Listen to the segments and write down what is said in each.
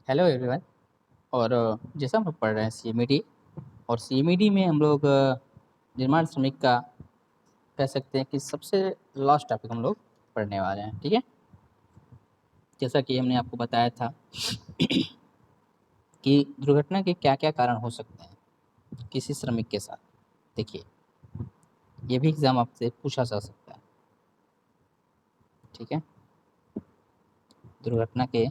Hello everyone. और जैसा हम लोग पढ़ रहे हैं सीएमईडी, और सीएमईडी में हम लोग निर्माण श्रमिक का कह सकते हैं कि सबसे लास्ट टॉपिक हम लोग पढ़ने वाले हैं। ठीक है, जैसा कि हमने आपको बताया था कि दुर्घटना के क्या क्या कारण हो सकते हैं किसी श्रमिक के साथ। देखिए, ये भी एग्जाम आपसे पूछा जा सकता है। ठीक है, दुर्घटना के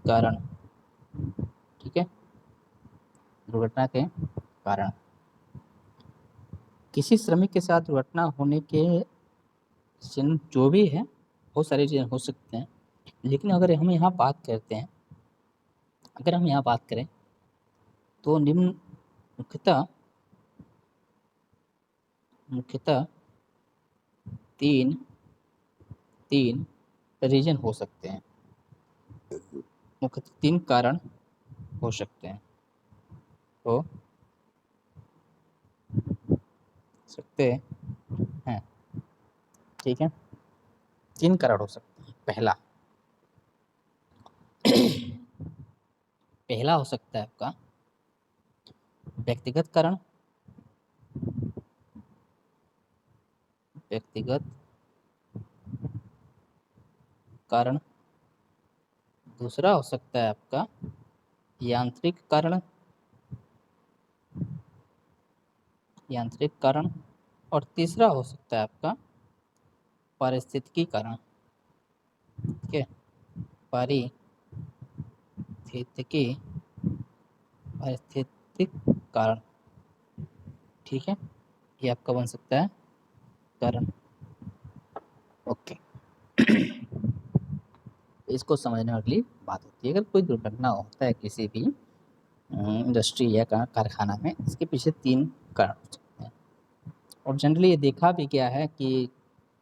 कारण। ठीक है, दुर्घटना के कारण किसी श्रमिक के साथ दुर्घटना होने के चिन्ह जो भी है, बहुत सारे चीज़ें हो सकते हैं। लेकिन अगर हम यहाँ बात करते हैं, अगर हम यहाँ बात करें तो निम्न मुख्यतः तीन तीन रीजन हो सकते हैं, मुख्यतः तीन कारण हो सकते हैं, हो सकते हैं। ठीक है, तीन कारण हो सकते हैं। पहला हो सकता है आपका व्यक्तिगत कारण। दूसरा हो सकता है आपका यांत्रिक कारण, और तीसरा हो सकता है आपका पारिस्थितिकी कारण। ठीक है, पारिस्थितिक कारण। ठीक है, ये आपका बन सकता है कारण। ओके, इसको समझने वाली बात होती है। अगर कोई दुर्घटना होता है किसी भी इंडस्ट्री या कारखाना में, इसके पीछे तीन कारण हो सकते हैं। और जनरली ये देखा भी गया है कि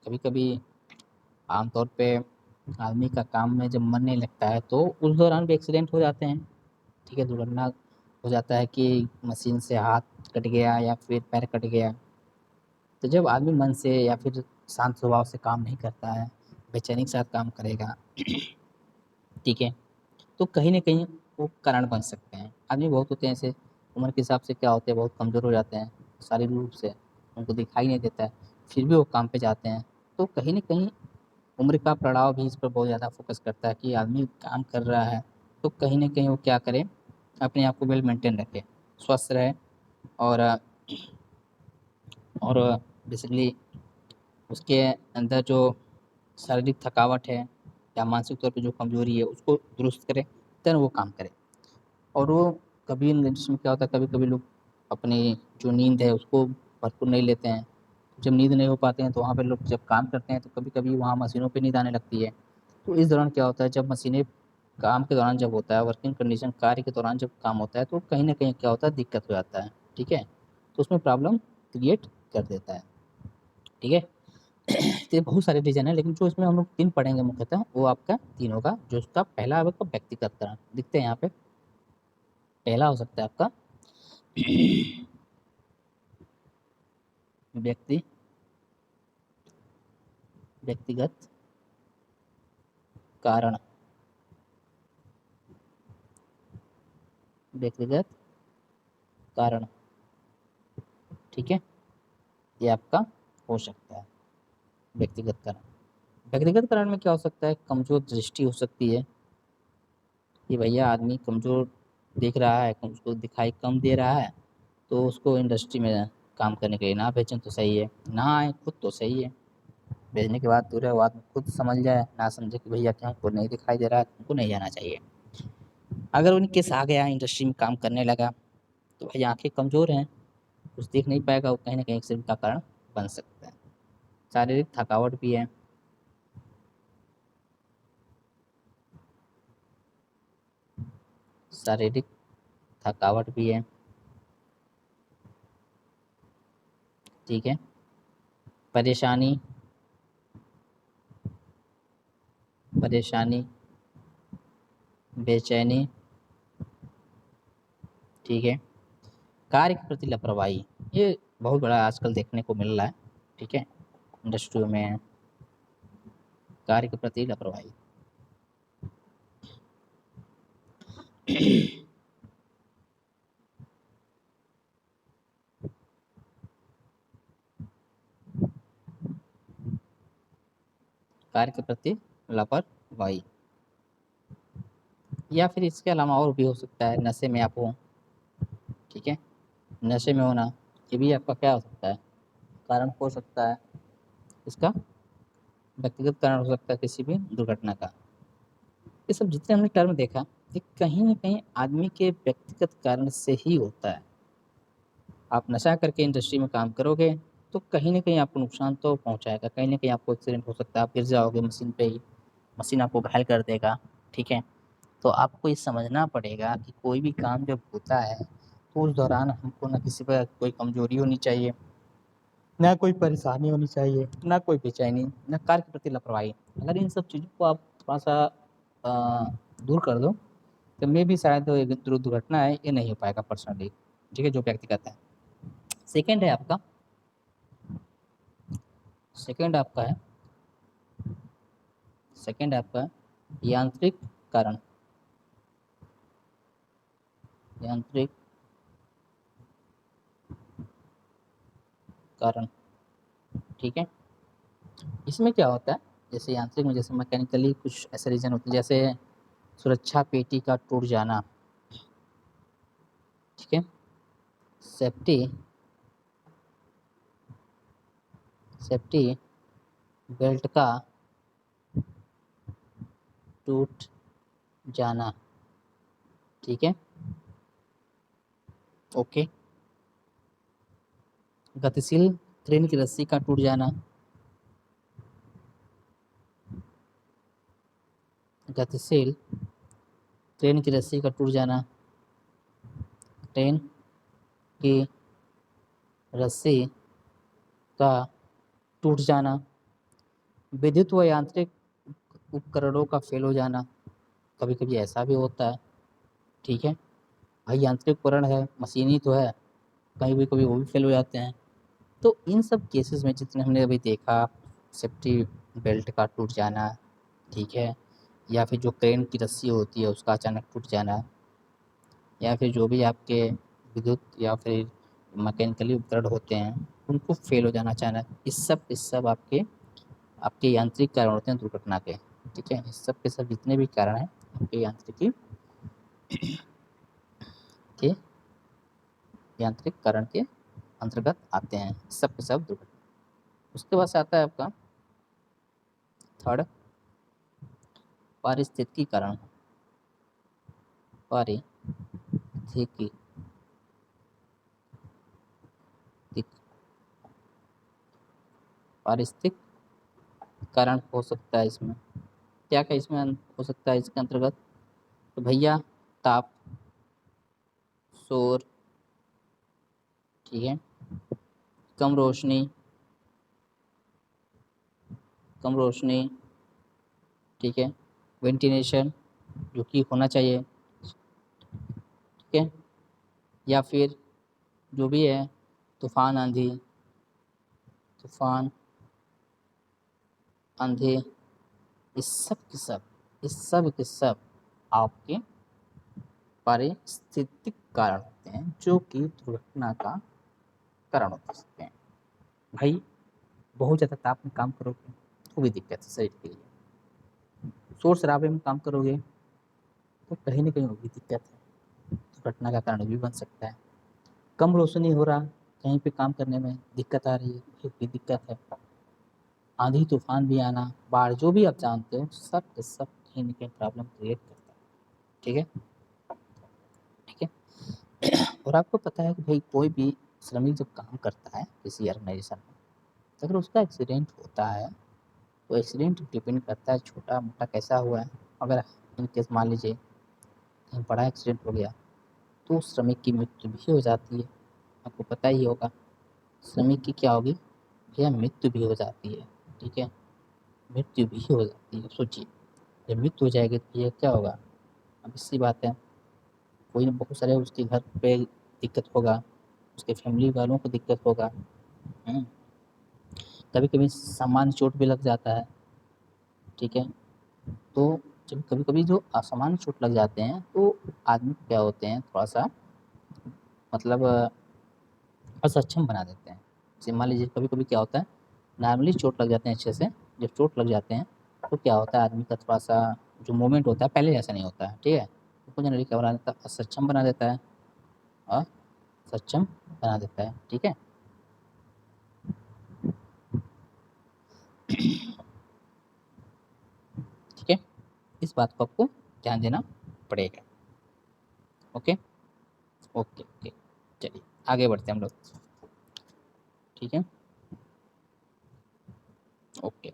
कभी कभी आमतौर पे आदमी का काम में जब मन नहीं लगता है तो उस दौरान भी एक्सीडेंट हो जाते हैं। ठीक है, दुर्घटना हो जाता है कि मशीन से हाथ कट गया या फिर पैर कट गया। तो जब आदमी मन से या फिर शांत स्वभाव से काम नहीं करता है, बेचैनी के साथ काम करेगा, ठीक है, तो कहीं ना कहीं वो कारण बन सकते हैं। आदमी बहुत होते हैं ऐसे, उम्र के हिसाब से क्या होते हैं, बहुत कमज़ोर हो जाते हैं शारीरिक रूप से, उनको दिखाई नहीं देता है, फिर भी वो काम पे जाते हैं। तो कहीं ना कहीं उम्र का प्रभाव भी इस पर बहुत ज़्यादा फोकस करता है कि आदमी काम कर रहा है तो कहीं ना कहीं वो क्या करे, अपने आप को वेल मेंटेन रखे, स्वस्थ रहे। और और बेसिकली उसके अंदर जो शारीरिक थकावट है या मानसिक तौर पे जो कमज़ोरी है उसको दुरुस्त करे, देन वो काम करे। और वो कभी जिसमें क्या होता है, कभी कभी लोग अपनी जो नींद है उसको भरपूर नहीं लेते हैं। जब नींद नहीं हो पाते हैं तो वहाँ पे लोग जब काम करते हैं तो कभी कभी वहाँ मशीनों पे नींद आने लगती है। तो इस दौरान क्या होता है, जब मशीनें काम के दौरान जब होता है, वर्किंग कंडीशन कार्य के दौरान जब काम होता है, तो कहीं ना कहीं क्या होता है, दिक्कत हो जाता है। ठीक है, तो उसमें प्रॉब्लम क्रिएट कर देता है। ठीक है, तो ये बहुत सारे रीजन है, लेकिन जो इसमें हम लोग तीन पढ़ेंगे मुख्यतः वो आपका तीन होगा। जो उसका पहला है आपका व्यक्तिगत कारण, दिखते हैं यहाँ पे। पहला हो सकता है आपका व्यक्ति व्यक्तिगत कारण। व्यक्तिगत कारण, ठीक है, ये आपका हो सकता है व्यक्तिगत कारण। व्यक्तिगत कारण में क्या हो सकता है, कमजोर दृष्टि हो सकती है कि भैया आदमी कमजोर दिख रहा है, उसको दिखाई कम दे रहा है, तो उसको इंडस्ट्री में काम करने के लिए ना भेजें तो सही है, ना आए खुद तो सही है। भेजने के बाद दूसरे आदमी खुद समझ जाए, ना समझे कि भैया क्या हमको नहीं दिखाई दे रहा है, तुमको नहीं जाना चाहिए। अगर उनके केस आ गया, इंडस्ट्री में काम करने लगा, तो भाई आंखें कमज़ोर हैं, कुछ देख नहीं पाएगा, वो कहीं ना कहीं एक्सीडेंट का कारण बन सकता है। शारीरिक थकावट भी है। शारीरिक थकावट भी है। ठीक है, परेशानी बेचैनी। ठीक है, कार्य के प्रति लापरवाही, ये बहुत बड़ा आजकल देखने को मिल रहा है, ठीक है, इंडस्ट्री में कार्य के प्रति लापरवाही। कार्य के प्रति लापरवाही, या फिर इसके अलावा और भी हो सकता है, नशे में आप हो, ठीक है, नशे में होना, ये भी आपका क्या हो सकता है, कारण हो सकता है, इसका व्यक्तिगत कारण हो सकता है किसी भी दुर्घटना का। ये सब जितने हमने टर्म देखा, ये कहीं ना कहीं आदमी के व्यक्तिगत कारण से ही होता है। आप नशा करके इंडस्ट्री में काम करोगे तो कहीं ना कहीं आपको नुकसान तो पहुंचाएगा, कहीं ना कहीं आपको एक्सीडेंट हो सकता है, आप गिर जाओगे मशीन पे ही, मशीन आपको घायल कर देगा, ठीक है। तो आपको ये समझना पड़ेगा कि कोई भी काम जब होता है तो उस दौरान हमको ना किसी पर कोई कमजोरी होनी चाहिए, ना कोई परेशानी होनी चाहिए, ना कोई बेचैनी, ना कार्य के प्रति लापरवाही। अगर इन सब चीज़ों को आप थोड़ा सा दूर कर दो तो मे भी शायद जो दुर्घटना है ये नहीं हो पाएगा पर्सनली, ठीक है, जो व्यक्तिगत है। सेकेंड है आपका, सेकेंड आपका है, सेकेंड आपका यांत्रिक कारण, यांत्रिक कारण, ठीक है। इसमें क्या होता है, जैसे यांत्रिक में जैसे मैकेनिकली कुछ ऐसे रीजन होते हैं, जैसे सुरक्षा पेटी का टूट जाना, ठीक है, सेफ्टी सेफ्टी बेल्ट का टूट जाना, ठीक है, ओके। गतिशील ट्रेन की रस्सी का टूट जाना, गतिशील ट्रेन की रस्सी का टूट जाना, ट्रेन की रस्सी का टूट जाना, विद्युत व यांत्रिक उपकरणों का फेल हो जाना, कभी कभी ऐसा भी होता है, ठीक है, भाई यांत्रिक उपकरण है, मशीनी तो है, कहीं भी कभी वो भी फेल हो जाते हैं। तो इन सब केसेस में जितने हमने अभी देखा, सेफ्टी बेल्ट का टूट जाना, ठीक है, या फिर जो क्रेन की रस्सी होती है उसका अचानक टूट जाना, या फिर जो भी आपके विद्युत या फिर मैकेनिकली उपकरण होते हैं उनको फेल हो जाना अचानक, इस सब आपके आपके यांत्रिक कारण होते हैं दुर्घटना के, ठीक है। इस सब के सब जितने भी कारण हैं आपके यांत्रिकी के यांत्रिक कारण के अंतर्गत आते हैं, सब के सब दुर्घटना। उसके बाद से आता है आपका थर्ड, पारिस्थितिकी कारण, पारिस्थितिकी पारिस्थितिक कारण हो सकता है इसमें, क्या क्या इसमें हो सकता है इसके अंतर्गत, तो भैया ताप, शोर, ठीक है, कम रोशनी, कम रोशनी, ठीक है, वेंटिलेशन जो कि होना चाहिए, ठीक है, या फिर जो भी है तूफान आंधी, तूफान आंधी, इस सब के सब, इस सब के सब आपके पारिस्थितिक कारण होते हैं जो कि दुर्घटना का कारण हो सकते हैं। भाई बहुत ज़्यादा ताप में काम करोगे तो भी दिक्कत है शरीर के लिए, शोर शराबे में काम करोगे तो कहीं ना कहीं वो भी दिक्कत है, दुर्घटना का कारण भी बन सकता है। कम रोशनी हो रहा, कहीं पे काम करने में दिक्कत आ रही है, ये भी दिक्कत है। आंधी तूफान भी आना, बाढ़, जो भी आप जानते हो, सब के सब कहीं ना कहीं प्रॉब्लम क्रिएट करता है, ठीक है, ठीक है। और आपको पता है कि भाई कोई भी श्रमिक जब काम करता है किसी ऑर्गेनाइजेशन में, तो अगर उसका एक्सीडेंट होता है तो एक्सीडेंट डिपेंड करता है छोटा मोटा कैसा हुआ है। अगर इन केस मान लीजिए कहीं बड़ा एक्सीडेंट हो गया तो उस श्रमिक की मृत्यु भी हो जाती है, आपको पता ही होगा, श्रमिक की क्या होगी भैया, मृत्यु भी हो जाती है, ठीक है, मृत्यु भी हो जाती है। सोचिए जब मृत्यु हो जाएगी तो ये क्या होगा, अब इसी बात है, कोई ना बहुत सारे उसके घर पे दिक्कत होगा, उसके फैमिली वालों को दिक्कत होगा। कभी कभी सामान्य चोट भी लग जाता है, ठीक है। तो जब कभी कभी जो असामान्य चोट लग जाते हैं तो आदमी क्या होते हैं, थोड़ा सा मतलब असक्षम बना देते हैं। जैसे मान लीजिए कभी कभी क्या होता है, नॉर्मली चोट लग जाते हैं अच्छे से, जब चोट लग जाते हैं तो क्या होता है, आदमी का थोड़ा सा जो मूवमेंट होता है पहले जैसा नहीं होता है, ठीक है। तो जनरली क्या बना देता है, असक्षम बना देता है, असक्षम बना देता है, ठीक है। ठीक है, इस बात को आपको ध्यान देना पड़ेगा। ओके ओके ओके, चलिए आगे बढ़ते हैं हम लोग, ठीक है। ओके,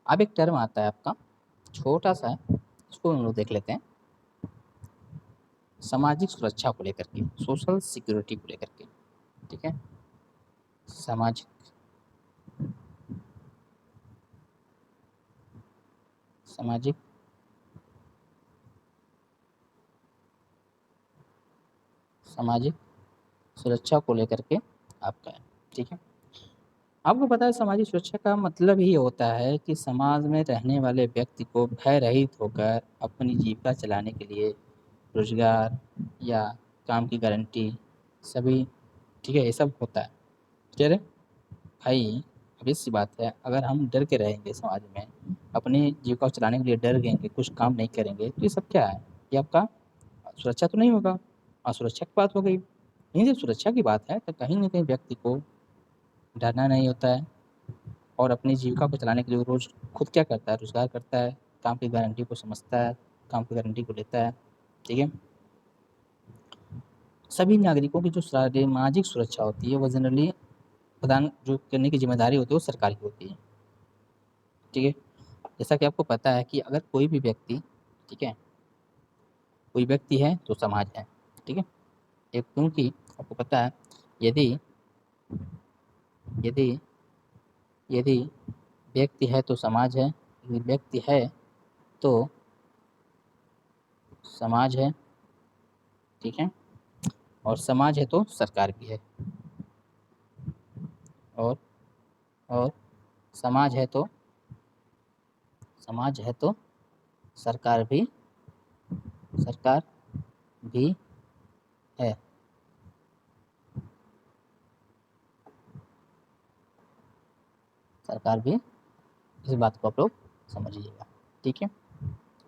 अब एक टर्म आता है आपका, छोटा सा है, इसको हम लोग देख लेते हैं। सामाजिक सुरक्षा को लेकर के, सोशल सिक्योरिटी को लेकर के, ठीक है। सामाजिक सामाजिक सामाजिक सुरक्षा को लेकर के आपका है, ठीक है। आपको पता है सामाजिक सुरक्षा का मतलब ही होता है कि समाज में रहने वाले व्यक्ति को भय रहित होकर अपनी जीविका चलाने के लिए रोजगार या काम की गारंटी सभी, ठीक है, ये सब होता है। कह रहे भाई, अब सी बात है, अगर हम डर के रहेंगे समाज में, अपनी जीविका को चलाने के लिए डर गएंगे, कुछ काम नहीं करेंगे, तो ये सब क्या है, ये आपका सुरक्षा तो नहीं होगा, असुरक्षा की बात हो गई। नहीं, जब सुरक्षा की बात है तो कहीं ना कहीं व्यक्ति को डरना नहीं होता है, और अपनी जीविका को चलाने के लिए रोज खुद क्या करता है, रोजगार करता है, काम की गारंटी को समझता है, काम की गारंटी को लेता है, ठीक है। सभी नागरिकों की जो सामाजिक सुरक्षा होती है वो जनरली प्रदान जो करने की जिम्मेदारी होती है वो सरकार की होती है, ठीक है। जैसा कि आपको पता है कि अगर कोई भी व्यक्ति, ठीक है, कोई व्यक्ति है तो समाज है, ठीक है। एक, क्योंकि आपको पता है, यदि यदि यदि व्यक्ति है तो समाज है, यदि व्यक्ति है तो समाज है, ठीक है, और समाज है तो सरकार भी है, और और समाज है तो समाज है तो सरकार भी है। सरकार भी, इस बात को आप लोग समझिएगा, ठीक है।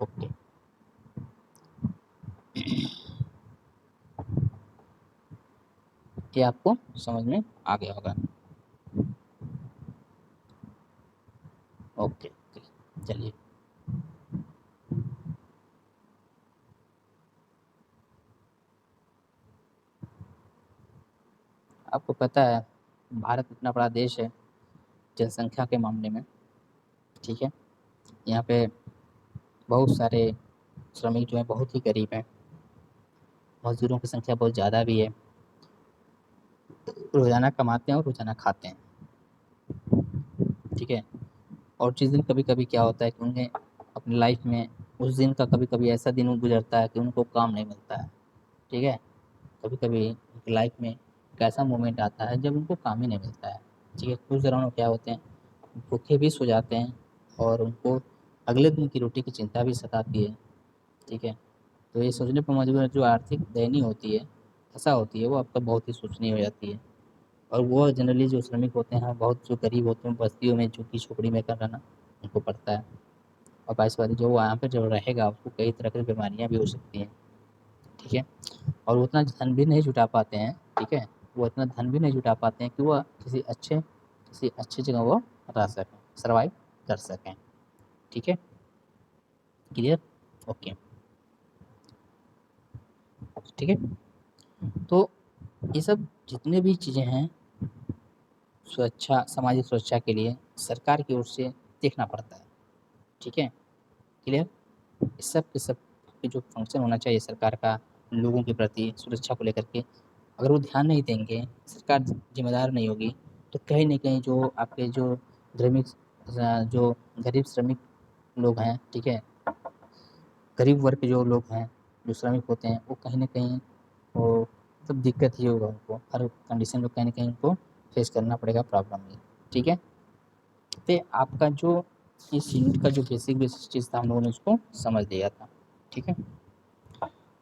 ओके, ये आपको समझ में आ गया होगा। ओके ओके, चलिए आपको पता है भारत इतना बड़ा देश है जनसंख्या के मामले में, ठीक है। यहाँ पे बहुत सारे श्रमिक जो हैं बहुत ही गरीब हैं, मजदूरों की संख्या बहुत ज़्यादा भी है, रोज़ाना कमाते हैं और रोज़ाना खाते हैं, ठीक है। और जिस दिन कभी कभी क्या होता है कि उन्हें अपनी लाइफ में उस दिन का कभी कभी ऐसा दिन गुजरता है कि उनको काम नहीं मिलता है, ठीक है। कभी कभी उनकी लाइफ में एक ऐसा मोमेंट आता है जब उनको काम ही नहीं मिलता है, ठीक है। कुछ दौरान वो क्या होते हैं, भूखे भी सो जाते हैं और उनको अगले दिन की रोटी की चिंता भी सताती है, ठीक है। तो ये सोचने पर मजबूर है, जो आर्थिक दयनीय होती है, दशा होती है, वो आपका बहुत ही सोचनीय हो जाती है। और वो जनरली जो श्रमिक होते हैं, बहुत जो गरीब होते हैं, बस्तियों में झुग्गी झोपड़ी में कर रहना उनको पड़ता है। और बाईसवादी जो वहाँ पे जो रहेगा उसको कई तरह की बीमारियाँ भी हो सकती हैं, ठीक है। और वो उतना धन भी नहीं जुटा पाते हैं, ठीक है, वो इतना धन भी नहीं जुटा पाते हैं कि वो किसी अच्छी जगह वो रह सकें, सर्वाइव कर सकें, ठीक है। क्लियर, ओके, ठीक है। तो ये सब जितने भी चीज़ें हैं सुरक्षा, सामाजिक सुरक्षा के लिए सरकार की ओर से देखना पड़ता है, ठीक है। क्लियर, इस सब के सब के जो फंक्शन होना चाहिए सरकार का लोगों के प्रति सुरक्षा को लेकर के, अगर वो ध्यान नहीं देंगे, सरकार जिम्मेदार नहीं होगी, तो कहीं ना कहीं जो आपके जो श्रमिक, जो गरीब श्रमिक लोग हैं, ठीक है, गरीब वर्ग के जो लोग हैं जो श्रमिक होते हैं वो कहीं ना कहीं वो मतलब दिक्कत ही होगा, उनको हर कंडीशन में कहीं ना कहीं उनको फेस करना पड़ेगा प्रॉब्लम ही। ठीक है, तो आपका जो इस यूनिट का जो बेसिक बेसिक चीज़ था हम लोगों ने उसको समझ लिया था। ठीक है,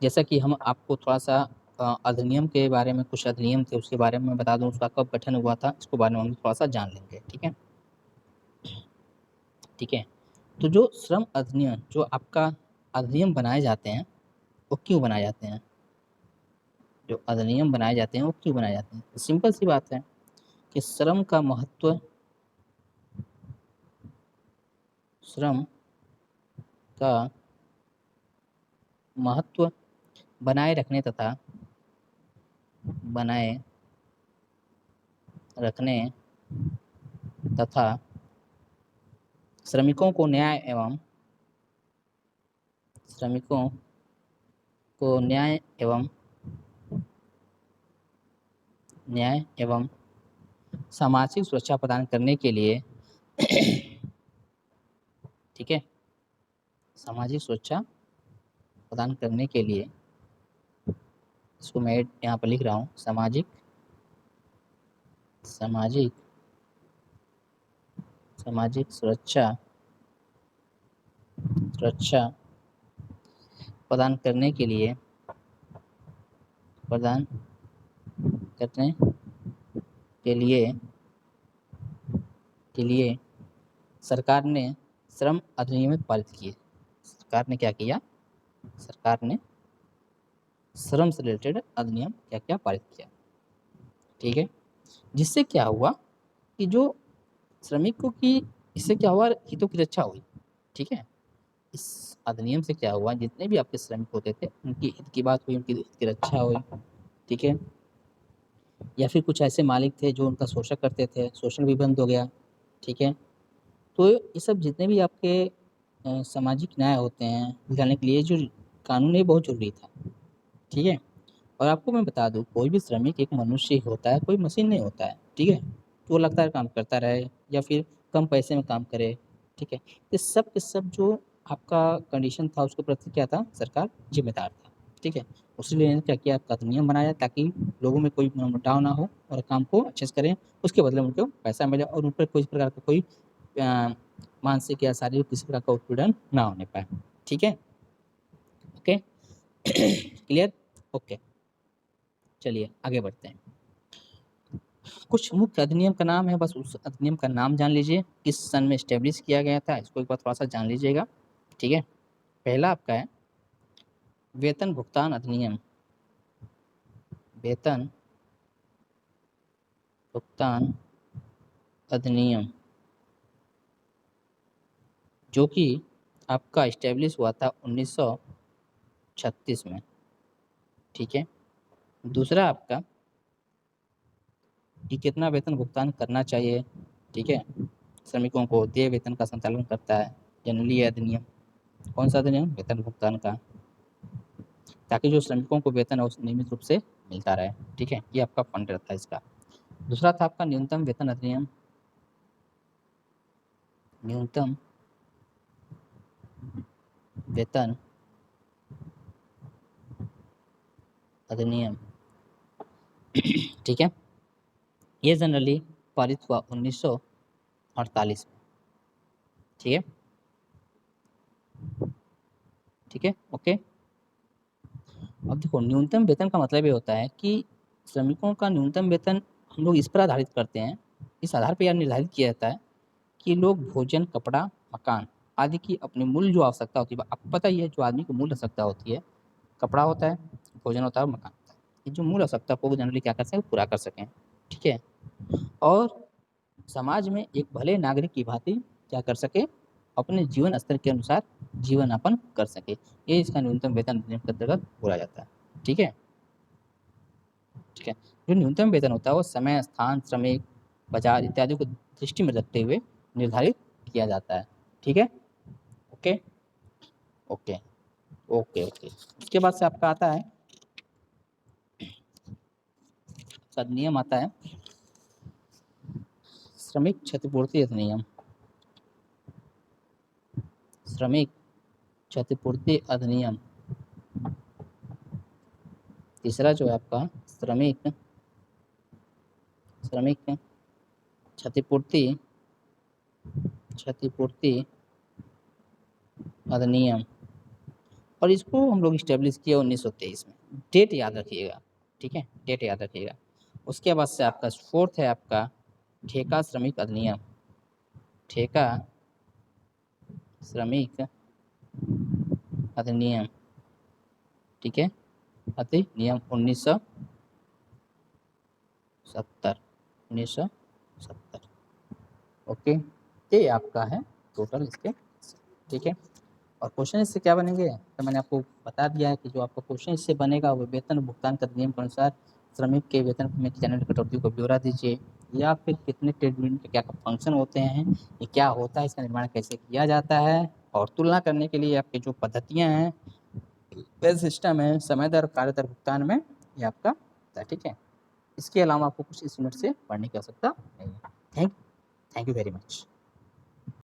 जैसा कि हम आपको थोड़ा सा अधिनियम के बारे में, कुछ अधिनियम थे उसके बारे में बता दूं, उसका कब गठन हुआ था इसके बारे में हम थोड़ा सा जान लेंगे। ठीक है, ठीक है, तो जो श्रम अधिनियम, जो आपका अधिनियम बनाए जाते हैं वो क्यों बनाए जाते हैं, जो अधिनियम बनाए जाते हैं वो क्यों बनाए जाते हैं? तो सिंपल सी बात है कि श्रम का महत्व, श्रम का महत्व बनाए रखने तथा बनाए रखने तथा श्रमिकों को न्याय एवं श्रमिकों को न्याय एवं सामाजिक सुरक्षा प्रदान करने के लिए ठीक है, सामाजिक सुरक्षा प्रदान करने के लिए, इसको मैं यहाँ पर लिख रहा हूँ, सामाजिक सामाजिक सामाजिक सुरक्षा सुरक्षा प्रदान करने के लिए, प्रदान करने के लिए सरकार ने श्रम अधिनियम पारित किए। सरकार ने क्या किया, सरकार ने श्रम से रिलेटेड अधिनियम क्या क्या पारित किया। ठीक है, जिससे क्या हुआ कि जो श्रमिकों की, इससे क्या हुआ, हितों की रक्षा हुई। ठीक है, इस अधिनियम से क्या हुआ, जितने भी आपके श्रमिक होते थे उनकी हित की बात हुई, उनकी हित की रक्षा हुई। ठीक है, या फिर कुछ ऐसे मालिक थे जो उनका शोषण करते थे, शोषण भी बंद हो गया। ठीक है, तो ये सब जितने भी आपके सामाजिक न्याय होते हैं दिलाने के लिए जो कानून है बहुत जरूरी था। ठीक है, और आपको मैं बता दूं, कोई भी श्रमिक एक मनुष्य ही होता है, कोई मशीन नहीं होता है। ठीक है, तो वो लगातार काम करता रहे या फिर कम पैसे में काम करे। ठीक है, ये सब के सब जो आपका कंडीशन था उसके प्रति क्या था, सरकार जिम्मेदार था। ठीक है, उसलिए इन्होंने क्या किया, आपका अधिनियम बनाया ताकि लोगों में कोई मनमुटाव ना हो और काम को अच्छे से करें, उसके बदले में उनको पैसा मिले और उन पर कोई प्रकार का कोई मानसिक या शारीरिक किसी प्रकार का उत्पीड़न ना होने पाए। ठीक है, ओके क्लियर, ओके चलिए आगे बढ़ते हैं। कुछ मुख्य अधिनियम का नाम है, बस उस अधिनियम का नाम जान लीजिए, किस सन में स्टेब्लिश किया गया था इसको एक बार थोड़ा सा जान लीजिएगा। ठीक है, पहला आपका है वेतन भुगतान अधिनियम, वेतन भुगतान अधिनियम, जो कि आपका स्टेब्लिश हुआ था 1936 में। ठीक है, दूसरा आपका कि कितना वेतन भुगतान करना चाहिए। ठीक है, श्रमिकों को देय वेतन का संचालन करता है जनरली अधिनियम। कौन सा अधिनियम, वेतन भुगतान का, ताकि जो श्रमिकों को वेतन है नियमित रूप से मिलता रहे। ठीक है, ये आपका फंड रहता है इसका। दूसरा था आपका न्यूनतम वेतन अधिनियम, न्यूनतम वेतन अधिनियम। ठीक है, ये जनरली पारित हुआ 1948 में। ठीक है, ठीक है, ओके। अब देखो, न्यूनतम वेतन का मतलब ये होता है कि श्रमिकों का न्यूनतम वेतन हम लोग इस पर आधारित करते हैं, इस आधार पर यह निर्धारित किया जाता है कि लोग भोजन, कपड़ा, मकान आदि की अपनी मूल जो आवश्यकता होती है, आपको पता ही है जो आदमी को मूल आवश्यकता होती है, कपड़ा होता है, भोजन होता है और मकान होता है, ये जो मूल आवश्यकता को जनरली क्या कर सकें, पूरा कर सकें। ठीक है, और समाज में एक भले नागरिक की भांति क्या कर सके, अपने जीवन स्तर के अनुसार जीवन यापन कर सके, ये इसका न्यूनतम वेतन अधिनियम के अंतर्गत बोला जाता है। ठीक है, ठीक है, जो न्यूनतम वेतन होता है वो समय, स्थान, श्रमिक, बाजार इत्यादि को दृष्टि में रखते हुए निर्धारित किया जाता है। ठीक है, ओके ओके ओके ओके। उसके बाद से आपका आता है अधिनियम, आता है श्रमिक क्षतिपूर्ति अधिनियम, श्रमिक क्षतिपूर्ति अधिनियम। तीसरा जो है आपका श्रमिक क्षतिपूर्ति अधिनियम, और इसको हम लोग इस्टेब्लिश किया 1923 में। डेट याद रखिएगा, ठीक है, डेट याद रखिएगा। उसके बाद से आपका फोर्थ है आपका ठेका श्रमिक अधिनियम, ठेका श्रमिक अधिनियम, ठीक है, अधिनियम 1970। ओके, ये आपका है टोटल इसके, ठीक है। और क्वेश्चन इससे क्या बनेंगे, तो मैंने आपको बता दिया है कि जो आपका क्वेश्चन इससे बनेगा वो वेतन भुगतान का नियम के अनुसार श्रमिक के वेतन में की जाने वाली कटौती को ब्यौरा दीजिए, या फिर कितने ट्रेड यूनियन के क्या फंक्शन होते हैं, ये क्या होता है, इसका निर्माण कैसे किया जाता है, और तुलना करने के लिए आपकी जो पद्धतियाँ हैं, पे सिस्टम है, समय दर, कार्य दर भुगतान में, ये आपका, ठीक है। इसके अलावा आपको कुछ इस यूनिट से पढ़ने की आवश्यकता नहीं है। Thank you very much.